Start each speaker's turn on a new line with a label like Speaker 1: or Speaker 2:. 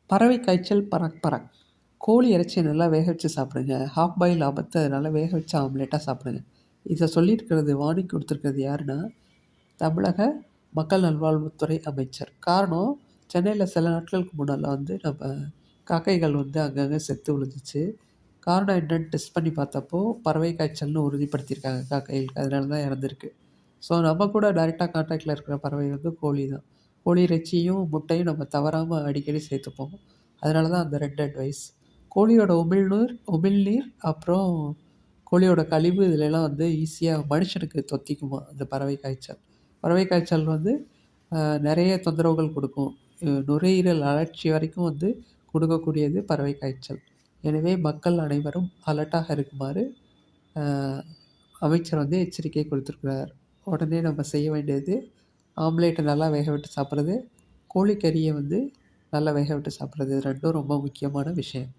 Speaker 1: பறவை காய்ச்சல் பறக் பறக். கோழி இறைச்சியை நல்லா வேக வச்சு சாப்பிடுங்க. ஹாஃப் பாயில் ஆபத்தை நல்லா வேக வச்ச ஆம்லேட்டாக சாப்பிடுங்க. இதை சொல்லியிருக்கிறது வார்னிங் கொடுத்துருக்கிறது யாருன்னா, தமிழக மக்கள் நல்வாழ்வுத்துறை அமைச்சர். காரணம், சென்னையில் சில நாட்களுக்கு முன்னால் நம்ம காக்கைகள் அங்கங்கே செத்து விழுந்துச்சு. காரணம் என்னன்னு டெஸ்ட் பண்ணி பார்த்தப்போ பறவை காய்ச்சல்னு உறுதிப்படுத்தியிருக்காங்க காக்கைகளுக்கு. அதனால தான் இறந்துருக்கு. ஸோ நம்ம கூட டைரெக்டாக கான்டாக்டில் இருக்கிற பறவை கோழி தான். கோழி இறைச்சியும் முட்டையும் நம்ம தவறாமல் அடிக்கடி சேர்த்துப்போம். அதனால தான் அந்த 2 அட்வைஸ். கோழியோட உமிழ்நீர் அப்புறம் கோழியோட கழிவு இதிலெல்லாம் ஈஸியாக மனுஷனுக்கு தொத்திக்குமா அந்த பறவை காய்ச்சல். பறவை காய்ச்சல் நிறைய தொந்தரவுகள் கொடுக்கும். நுரையீரல் அழற்சி வரைக்கும் கொடுக்கக்கூடியது பறவை காய்ச்சல். எனவே மக்கள் அனைவரும் அலர்ட்டாக இருக்குமாறு அமைச்சர் எச்சரிக்கை கொடுத்துருக்கிறார். உடனே நம்ம செய்ய வேண்டியது ஆம்லேட்டை நல்லா வேக விட்டு சாப்பிட்றது, கோழிக்கறியை நல்லா வேக விட்டு சாப்பிட்றது. இது 2ம் ரொம்ப முக்கியமான விஷயம்.